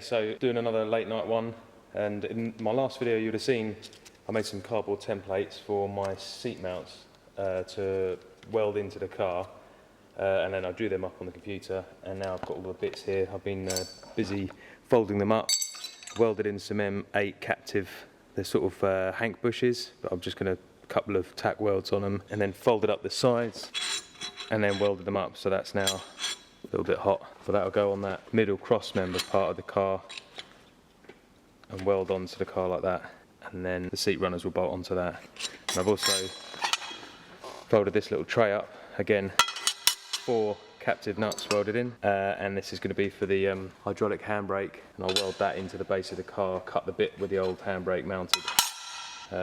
so doing another late night one, and in my last video you'd have seen I made some cardboard templates for my seat mounts to weld into the car, and then I drew them up on the computer, and now I've got all the bits here. I've been busy folding them up, welded in some M8 captive, they're sort of hank bushes, but I'm just going to couple of tack welds on them, and then folded up the sides and then welded them up, so that's now a little bit hot. So that'll go on that middle cross member part of the car and weld onto the car like that, and then the seat runners will bolt onto that. And I've also folded this little tray up, again 4 captive nuts welded in, and this is going to be for the hydraulic handbrake, and I'll weld that into the base of the car, cut the bit with the old handbrake mounted.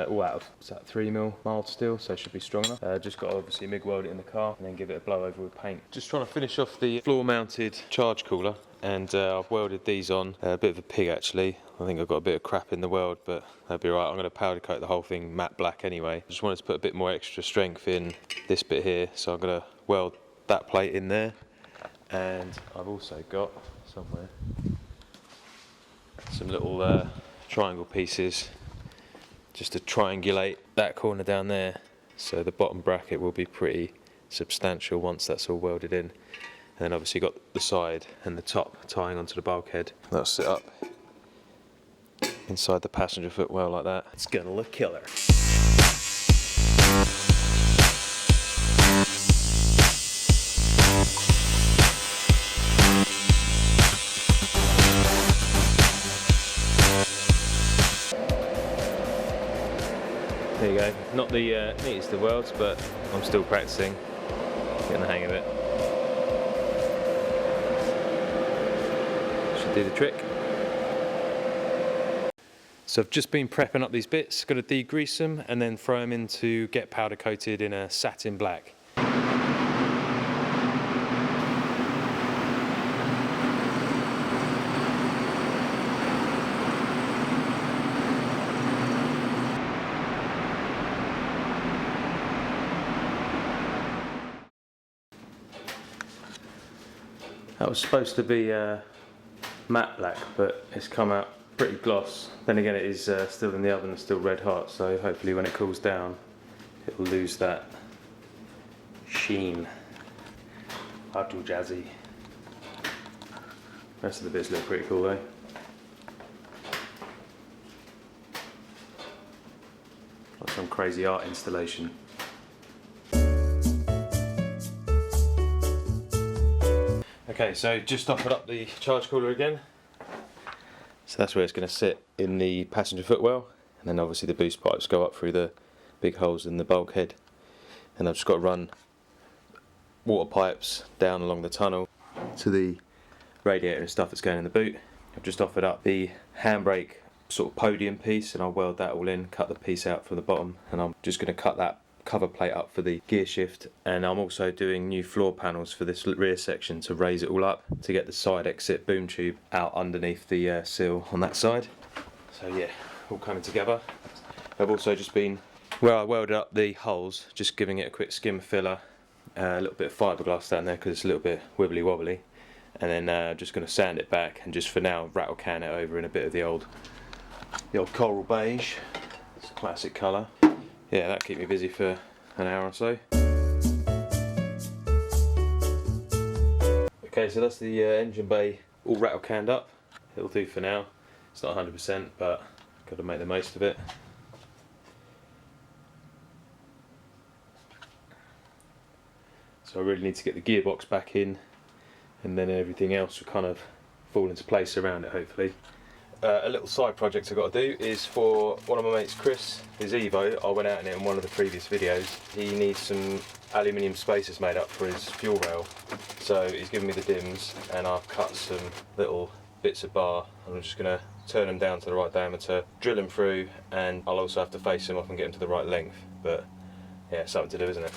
All out of, what's that, 3mm mild steel, so it should be strong enough. Just got to obviously MIG weld it in the car and then give it a blow over with paint. Just trying to finish off the floor mounted charge cooler, and I've welded these on. A bit of a pig actually. I think I've got a bit of crap in the weld, but that'll be right. I'm going to powder coat the whole thing matte black anyway. Just wanted to put a bit more extra strength in this bit here, so I'm going to weld that plate in there. And I've also got somewhere some little triangle pieces just to triangulate that corner down there, so the bottom bracket will be pretty substantial once that's all welded in. And then obviously got the side and the top tying onto the bulkhead. That'll sit up inside the passenger footwell like that. It's gonna look killer. There you go, not the neatest of welds, but I'm still practicing, getting the hang of it. Should do the trick. So I've just been prepping up these bits, got to degrease them and then throw them in to get powder coated in a satin black. That was supposed to be matte black, but it's come out pretty gloss. Then again, it is still in the oven and still red hot, so hopefully when it cools down it will lose that sheen. Not too jazzy. The rest of the bits look pretty cool though. Like some crazy art installation. Okay, so just offered up the charge cooler again. So that's where it's going to sit in the passenger footwell, and then obviously the boost pipes go up through the big holes in the bulkhead. And I've just got to run water pipes down along the tunnel to the radiator and stuff that's going in the boot. I've just offered up the handbrake sort of podium piece, and I'll weld that all in, cut the piece out from the bottom, and I'm just going to cut that cover plate up for the gear shift. And I'm also doing new floor panels for this rear section to raise it all up to get the side exit boom tube out underneath the sill on that side. So yeah, all coming together. I've also just been, where I welded up the holes, just giving it a quick skim filler, a little bit of fiberglass down there because it's a little bit wibbly wobbly, and then just going to sand it back and just for now rattle can it over in a bit of the old coral beige. It's a classic colour. Yeah, that'll keep me busy for an hour or so. Okay, so that's the engine bay all rattle canned up. It'll do for now. It's not 100%, but got to make the most of it. So I really need to get the gearbox back in, and then everything else will kind of fall into place around it, hopefully. A little side project I've got to do is for one of my mates, Chris, his Evo. I went out in it in one of the previous videos. He needs some aluminium spacers made up for his fuel rail. So he's given me the dims, and I've cut some little bits of bar. I'm just going to turn them down to the right diameter, drill them through, and I'll also have to face them off and get them to the right length. But yeah, something to do, isn't it?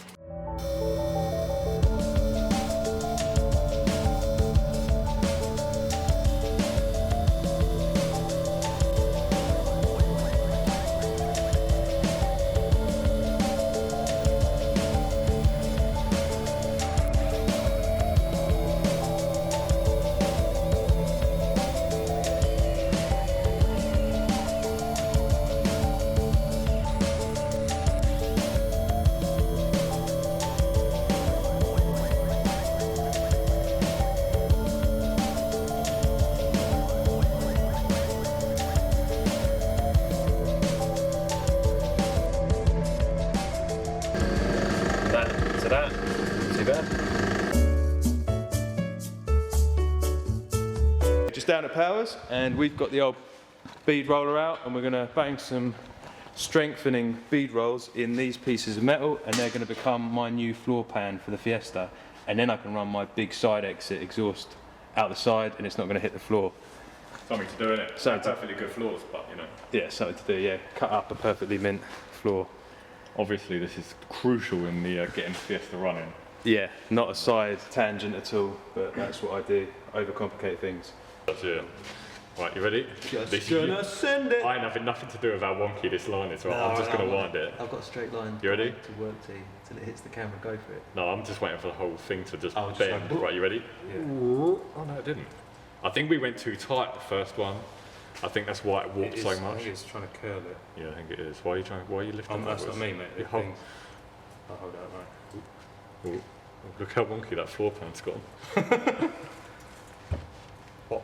counter powers, and we've got the old bead roller out, and we're going to bang some strengthening bead rolls in these pieces of metal, and they're going to become my new floor pan for the Fiesta, and then I can run my big side exit exhaust out the side and it's not going to hit the floor. Something to do, innit? So perfectly good floors, but you know. Yeah, something to do, yeah. Cut up a perfectly mint floor. Obviously this is crucial in the getting the Fiesta running. Yeah, not a side tangent at all, but that's what I do, overcomplicate things. That's it. Right, you ready? Just gonna send it. I ain't having nothing to do with how wonky this line is, right? I'm just gonna wind it. I've got a straight line. You ready? To work to till it hits the camera. Go for it. No, I'm just waiting for the whole thing to just just bend. like, right, you ready? Yeah. Oh no, it didn't. I think we went too tight the first one. I think that's why it warped so much. I think it's trying to curl it. Yeah, I think it is. Why are you lifting That's backwards? not me, mate. You hold. I'll hold out, right. Ooh. Look how wonky that floor pan's gone. What?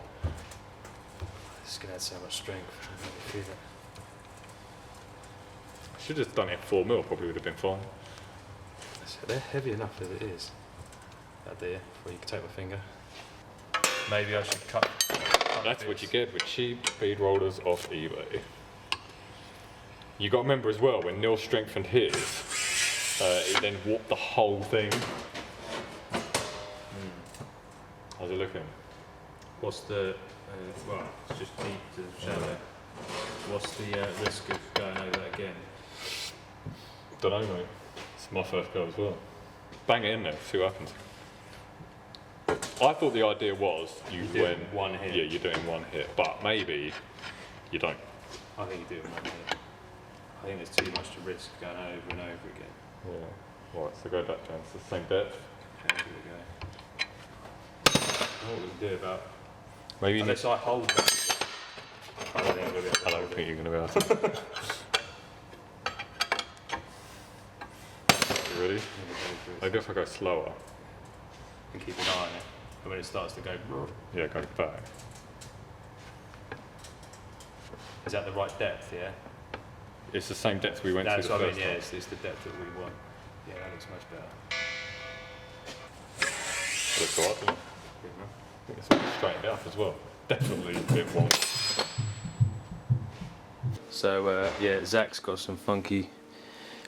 This is going to add so much strength. I should have just done it at 4mm, probably would have been fine. So they're heavy enough as it is. That there, before you can take my finger. Maybe I should cut That's what you get with cheap bead rollers off eBay. You got to remember as well, when Neil strengthened his, it then warped the whole thing. How's it looking? What's the, well, it's just deep to shallow. What's the risk of going over that again? Don't know, mate. It's my first go as well. Bang it in there, see what happens. I thought the idea was you went one hit. Yeah, you're doing one hit, but maybe you don't. I think you do it one hit. I think there's too much to risk going over and over again. Yeah. Right, so go back down. It's the same depth. Okay, here we go. What we can do about... Maybe unless I hold that. I don't think I'm going to be able to I don't hold think it. you're going to be able to. You ready? Maybe if I go slower. And keep an eye on it. And when it starts to go... Yeah, go back. Is that the right depth, yeah? It's the same depth we went That's to the what I mean, first yeah, time. it's the depth that we want. Yeah, that looks much better. Looks alright, doesn't it? I think it's all straightened out as well. Definitely a bit wrong. So, yeah, Zach's got some funky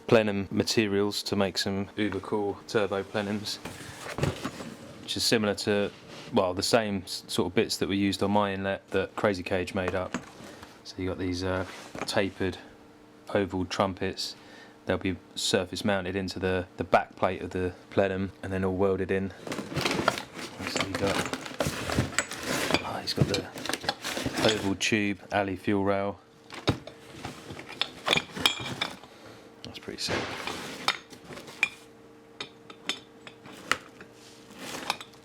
plenum materials to make some uber cool turbo plenums, which is similar to, well, the same sort of bits that we used on my inlet that Crazy Cage made up. So you got these tapered oval trumpets. They'll be surface mounted into the back plate of the plenum and then all welded in. So you got, he's got the oval tube alley fuel rail. That's pretty sick.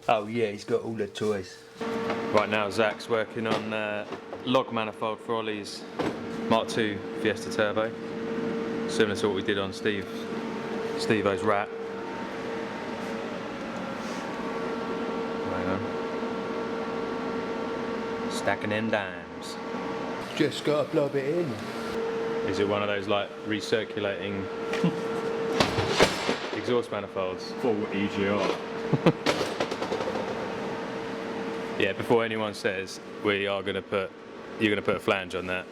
Oh yeah, he's got all the toys. Right now Zach's working on log manifold for Ollie's Mark II Fiesta Turbo, similar to what we did on Steve-O's Rat. Hang on. Stacking in dimes. Just gotta blob it in. Is it one of those like recirculating exhaust manifolds? Full EGR. Yeah, before anyone says you're going to put a flange on that.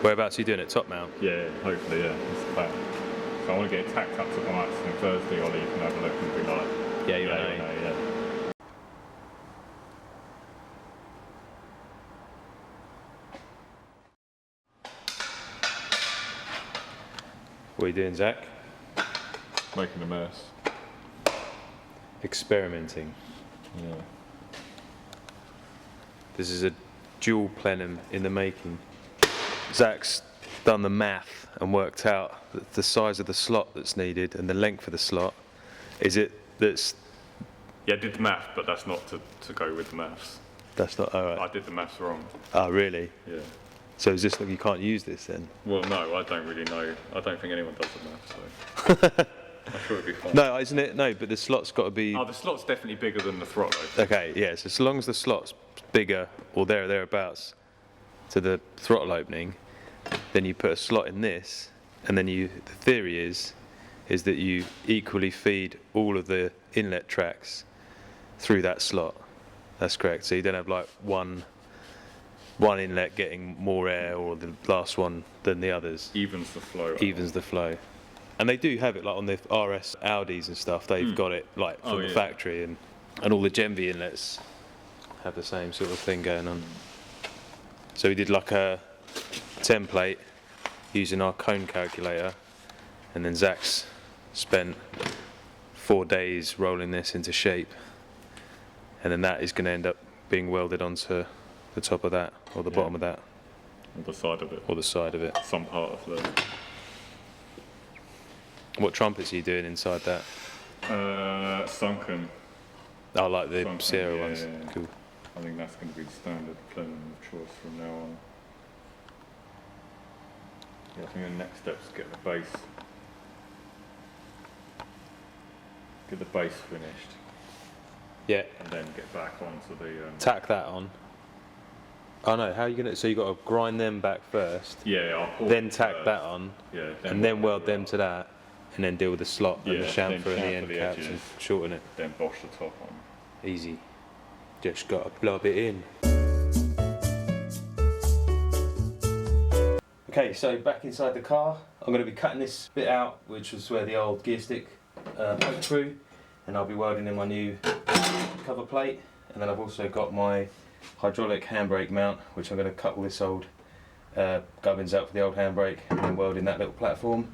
Whereabouts are you doing it? Top mount? Yeah, hopefully, yeah. That's the plan. So I want to get it tacked up to the lights, and Thursday Ollie can have a look and be like, Yeah, you yeah, know. yeah. What are you doing, Zach? Making a mess. Experimenting. Yeah. This is a dual plenum in the making. Zach's done the math and worked out that the size of the slot that's needed and the length of the slot. Is it that's... Yeah, I did the math, but that's not to go with the maths. That's not... Alright. I did the maths wrong. Oh, really? Yeah. So is this like you can't use this then? Well, no, I don't really know. I don't think anyone does the maths, so I'm sure it'll be fine. No, isn't it? No, but the slot's got to be... Oh, the slot's definitely bigger than the throttle. Okay, yeah, so as long as the slot's bigger or thereabouts to the throttle opening, then you put a slot in this, and then the theory is that you equally feed all of the inlet tracks through that slot. That's correct. So you don't have like one one inlet getting more air or the last one than the others. Evens the flow. Evens the flow. And they do have it like on the RS Audis and stuff, they've got it like from the factory, and all the Gen V inlets have the same sort of thing going on. So we did like a template using our cone calculator, and then Zach's spent 4 days rolling this into shape, and then that is going to end up being welded onto the top of that, or the bottom of that, Or the side of it. or the side of it. Some part of the. What trumpets are you doing inside that? Sunken. Oh, like the Sunken, Sierra yeah, ones. yeah. Cool. I think that's going to be the standard plenum of choice from now on. Yeah, I think the next step is get the base. Get the base finished, Yeah. and then get back onto the. Tack that on. Oh no, how are you gonna? So you got to grind them back first, Yeah, I'll pull then it tack first. that on, Yeah, and then weld them to that, and then deal with the slot and the Yeah, chamfer then and the chamfer end the caps and edges. shorten it. Then bosh the top on. Easy. Just got to blob it in. Okay, so back inside the car, I'm going to be cutting this bit out, which was where the old gear stick poked through, and I'll be welding in my new cover plate, and then I've also got my hydraulic handbrake mount, which I'm going to cut all this old gubbins out for the old handbrake, and then weld in that little platform,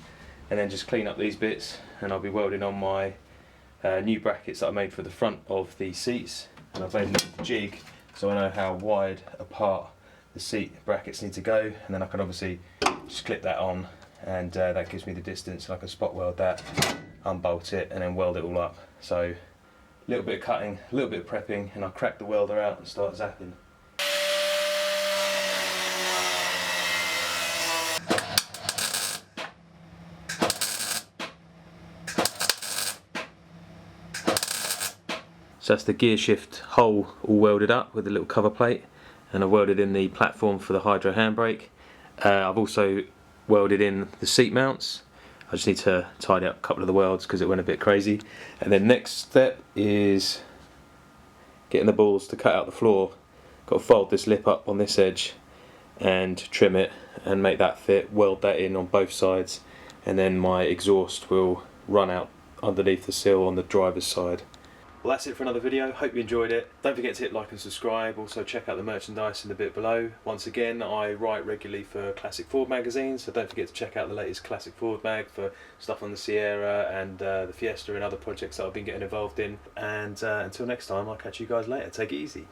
and then just clean up these bits, and I'll be welding on my new brackets that I made for the front of the seats, and I've made a little jig so I know how wide apart the seat brackets need to go, and then I can obviously just clip that on, and that gives me the distance, and I can spot weld that, unbolt it, and then weld it all up. So a little bit of cutting, a little bit of prepping, and I'll crack the welder out and start zapping. So that's the gear shift hole all welded up with a little cover plate, and I've welded in the platform for the hydro handbrake. I've also welded in the seat mounts. I just need to tidy up a couple of the welds because it went a bit crazy. And then next step is getting the balls to cut out the floor. Got to fold this lip up on this edge and trim it and make that fit, weld that in on both sides, and then my exhaust will run out underneath the sill on the driver's side. Well, that's it for another video. Hope you enjoyed it. Don't forget to hit like and subscribe. Also check out the merchandise in the bit below. Once again, I write regularly for Classic Ford magazine, so don't forget to check out the latest Classic Ford mag for stuff on the Sierra and the Fiesta and other projects that I've been getting involved in. And until next time, I'll catch you guys later. Take it easy.